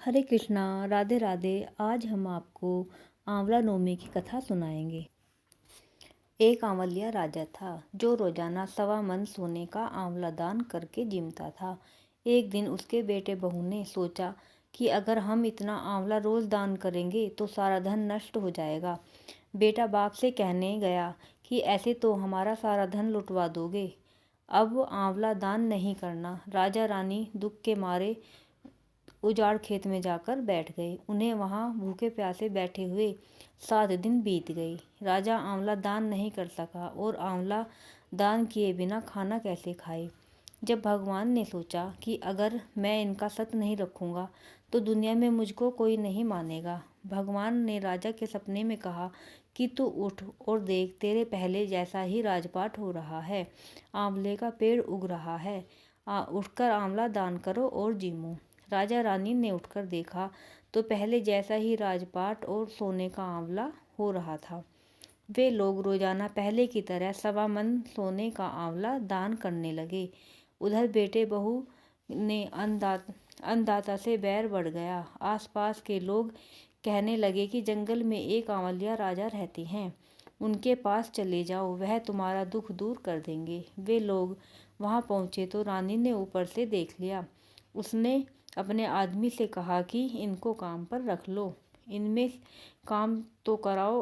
हरे कृष्णा, राधे राधे। आज हम आपको आंवला नवमी की कथा सुनाएंगे। एक आंवलिया राजा था जो रोजाना 1.25 मन सोने का आंवला दान करके जिमता था। एक दिन उसके बेटे बहू ने सोचा कि अगर हम इतना आंवला रोज दान करेंगे तो सारा धन नष्ट हो जाएगा। बेटा बाप से कहने गया कि ऐसे तो हमारा सारा धन लुटवा दोगे, अब आंवला दान नहीं करना। राजा रानी दुख के मारे उजाड़ खेत में जाकर बैठ गए। उन्हें वहां भूखे प्यासे बैठे हुए 7 दिन बीत गए। राजा आंवला दान नहीं कर सका और आंवला दान किए बिना खाना कैसे खाए। जब भगवान ने सोचा कि अगर मैं इनका सत नहीं रखूंगा तो दुनिया में मुझको कोई नहीं मानेगा। भगवान ने राजा के सपने में कहा कि तू उठ और देख, तेरे पहले जैसा ही राजपाट हो रहा है, आंवले का पेड़ उग रहा है। उठकर आंवला दान करो और जीमो। राजा रानी ने उठकर देखा तो पहले जैसा ही राजपाट और सोने का आंवला हो रहा था। वे लोग रोजाना पहले की तरह 1.25 मन सोने का आंवला दान करने लगे। उधर बेटे बहू ने अन्नदाता से बैर बढ़ गया। आसपास के लोग कहने लगे कि जंगल में एक आंवलिया राजा रहते हैं, उनके पास चले जाओ, वह तुम्हारा दुख दूर कर देंगे। वे लोग वहां पहुंचे तो रानी ने ऊपर से देख लिया। उसने अपने आदमी से कहा कि इनको काम पर रख लो, इनमें काम तो कराओ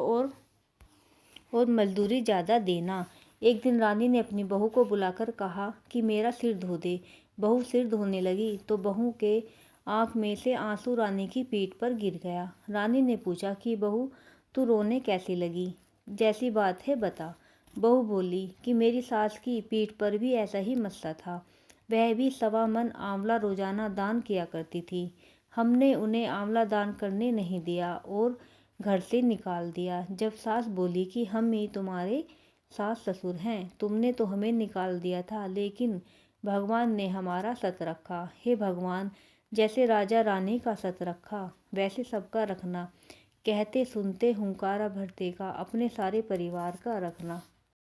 और मजदूरी ज़्यादा देना। एक दिन रानी ने अपनी बहू को बुलाकर कहा कि मेरा सिर धो दे। बहू सिर धोने लगी तो बहू के आंख में से आंसू रानी की पीठ पर गिर गया। रानी ने पूछा कि बहू, तू रोने कैसी लगी, जैसी बात है बता। बहू बोली कि मेरी सास की पीठ पर भी ऐसा ही मस्सा था, वह भी 1.25 मन आंवला रोजाना दान किया करती थी। हमने उन्हें आंवला दान करने नहीं दिया और घर से निकाल दिया। जब सास बोली कि हम ही तुम्हारे सास ससुर हैं, तुमने तो हमें निकाल दिया था, लेकिन भगवान ने हमारा सत रखा। हे भगवान, जैसे राजा रानी का सत रखा वैसे सबका रखना। कहते सुनते हुंकारा भरते का अपने सारे परिवार का रखना।